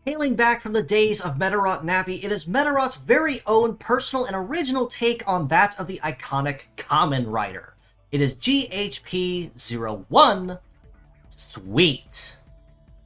Hailing back from the days of Medarot Navi, it is Medarot's very own personal and original take on that of the iconic Kamen Rider. It is GHP01 Sweet,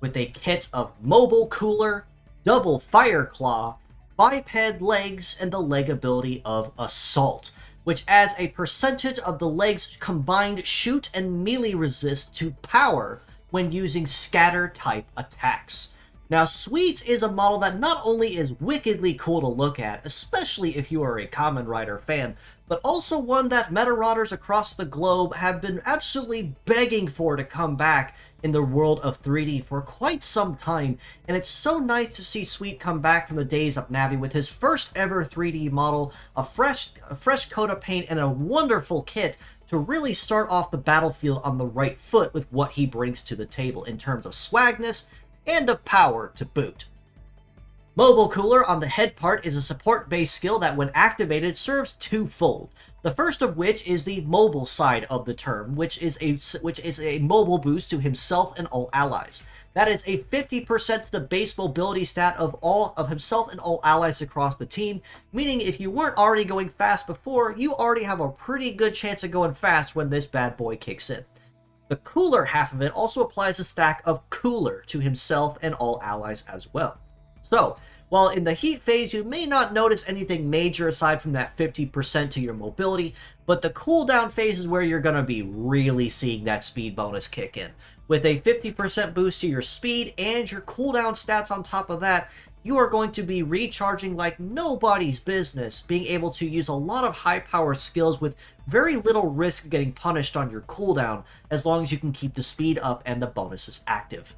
with a kit of mobile cooler, double fire claw, biped legs, and the leg ability of Assault, which adds a percentage of the legs' combined shoot and melee resist to power when using scatter type attacks. Now, Sweet is a model that not only is wickedly cool to look at, especially if you are a Kamen Rider fan, but also one that Metarotters across the globe have been absolutely begging for to come back in the world of 3D for quite some time, and it's so nice to see Sweet come back from the days of Navi with his first ever 3D model, a fresh coat of paint, and a wonderful kit to really start off the battlefield on the right foot with what he brings to the table in terms of swagness and of power to boot. Mobile Cooler on the head part is a support-based skill that when activated serves twofold. The first of which is the mobile side of the term, which is a mobile boost to himself and all allies. That is a 50% to the base mobility stat of himself and all allies across the team, meaning if you weren't already going fast before, you already have a pretty good chance of going fast when this bad boy kicks in. The cooler half of it also applies a stack of cooler to himself and all allies as well. So, while in the heat phase you may not notice anything major aside from that 50% to your mobility, but the cooldown phase is where you're going to be really seeing that speed bonus kick in. With a 50% boost to your speed and your cooldown stats on top of that, you are going to be recharging like nobody's business, being able to use a lot of high power skills with very little risk of getting punished on your cooldown, as long as you can keep the speed up and the bonuses active.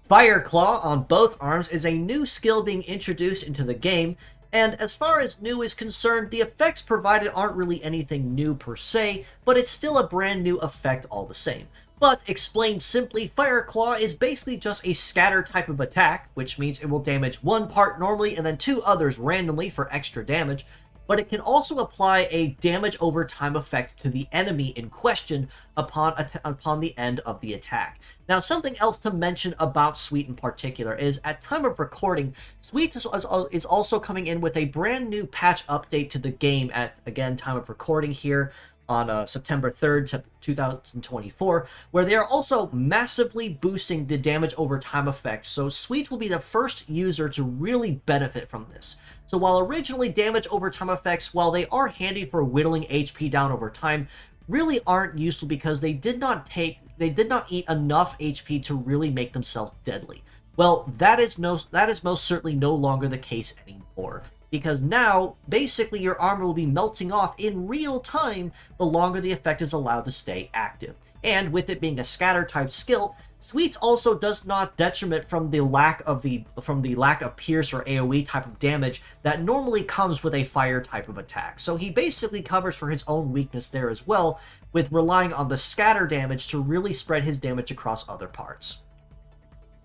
Fire Claw on both arms is a new skill being introduced into the game, and as far as new is concerned, the effects provided aren't really anything new per se, but it's still a brand new effect all the same. But explained simply, Fire Claw is basically just a scatter type of attack, which means it will damage one part normally and then two others randomly for extra damage, but it can also apply a damage over time effect to the enemy in question upon the end of the attack. Now, something else to mention about Sweet in particular is, at time of recording, Sweet is also coming in with a brand new patch update to the game at, again, time of recording here on September 3rd, 2024, where they are also massively boosting the damage over time effect, so Sweet will be the first user to really benefit from this. So while originally damage over time effects, while they are handy for whittling HP down over time, really aren't useful because they did not eat enough HP to really make themselves deadly. Well, that is most certainly no longer the case anymore, because now, basically, your armor will be melting off in real time the longer the effect is allowed to stay active. And with it being a scatter type skill, Sweet also does not detriment from the lack of pierce or AoE type of damage that normally comes with a fire type of attack. So he basically covers for his own weakness there as well, with relying on the scatter damage to really spread his damage across other parts.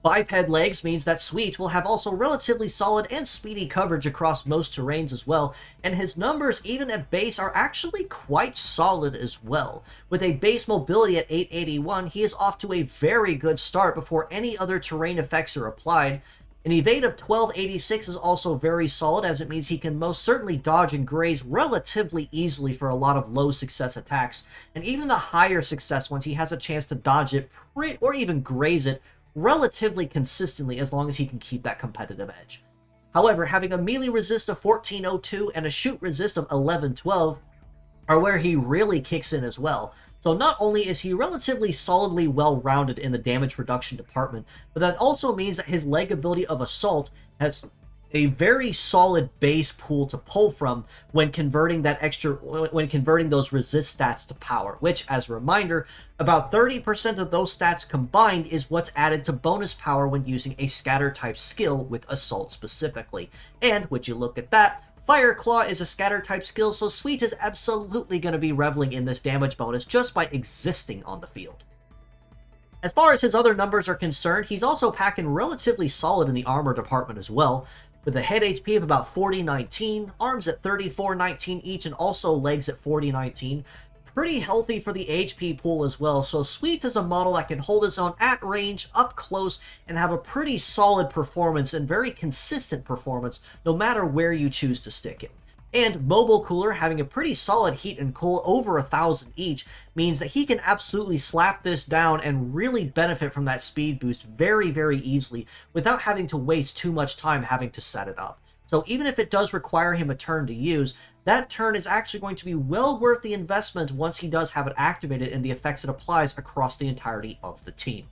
Biped legs means that Sweet will have also relatively solid and speedy coverage across most terrains as well, and his numbers even at base are actually quite solid as well. With a base mobility at 881, he is off to a very good start before any other terrain effects are applied. An evade of 1286 is also very solid, as it means he can most certainly dodge and graze relatively easily for a lot of low success attacks, and even the higher success ones he has a chance to dodge it or even graze it relatively consistently as long as he can keep that competitive edge. However, having a melee resist of 1402 and a shoot resist of 1112 are where he really kicks in as well. So not only is he relatively solidly well-rounded in the damage reduction department, but that also means that his leg ability of Assault has a very solid base pool to pull from when converting those resist stats to power, which, as a reminder, about 30% of those stats combined is what's added to bonus power when using a scatter type skill with Assault specifically. And would you look at that, Fire Claw is a scatter type skill, so Sweet is absolutely going to be reveling in this damage bonus just by existing on the field. As far as his other numbers are concerned, he's also packing relatively solid in the armor department as well, with a head HP of about 4019, arms at 3419 each, and also legs at 4019. pretty healthy for the HP pool as well, so Sweets is a model that can hold its own at range, up close, and have a pretty solid performance and very consistent performance no matter where you choose to stick him. And Mobile Cooler having a pretty solid heat and cool over 1,000 each means that he can absolutely slap this down and really benefit from that speed boost very, very easily without having to waste too much time having to set it up. So even if it does require him a turn to use, that turn is actually going to be well worth the investment once he does have it activated and the effects it applies across the entirety of the team.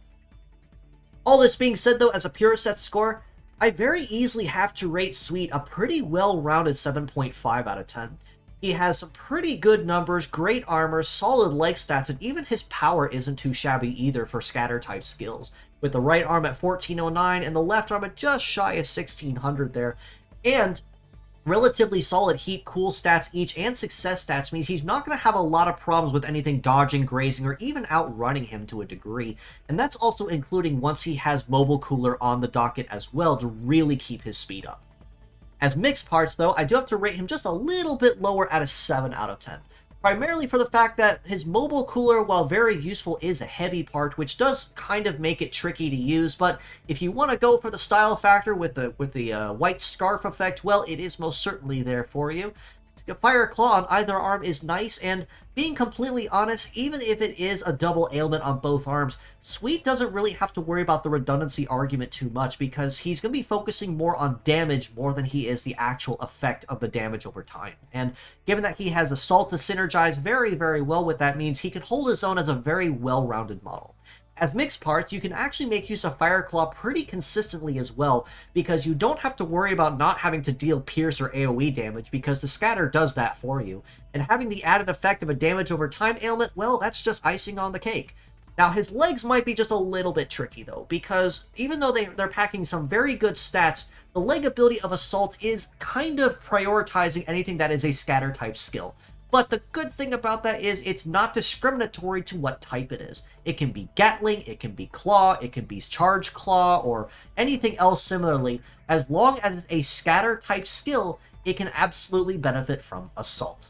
All this being said though, as a pure set score, I very easily have to rate Sweet a pretty well-rounded 7.5 out of 10. He has some pretty good numbers, great armor, solid leg stats, and even his power isn't too shabby either for scatter-type skills, with the right arm at 1409 and the left arm at just shy of 1600 there. And relatively solid heat, cool stats each, and success stats means he's not going to have a lot of problems with anything dodging, grazing, or even outrunning him to a degree. And that's also including once he has Mobile Cooler on the docket as well to really keep his speed up. As mixed parts, though, I do have to rate him just a little bit lower at a 7 out of 10. Primarily for the fact that his Mobile Cooler, while very useful, is a heavy part, which does kind of make it tricky to use, but if you want to go for the style factor with the white scarf effect, well, it is most certainly there for you. Fire Claw on either arm is nice, and being completely honest, even if it is a double ailment on both arms, Sweet doesn't really have to worry about the redundancy argument too much because he's going to be focusing more on damage more than he is the actual effect of the damage over time. And given that he has Assault to synergize very, very well with that, means he can hold his own as a very well-rounded model. As mixed parts, you can actually make use of Fire Claw pretty consistently as well, because you don't have to worry about not having to deal Pierce or AoE damage, because the Scatter does that for you. And having the added effect of a damage over time ailment, well, that's just icing on the cake. Now, his legs might be just a little bit tricky, though, because even though they're packing some very good stats, the leg ability of Assault is kind of prioritizing anything that is a Scatter-type skill. But the good thing about that is it's not discriminatory to what type it is. It can be Gatling, it can be Claw, it can be Charge Claw, or anything else similarly. As long as it's a Scatter-type skill, it can absolutely benefit from Assault.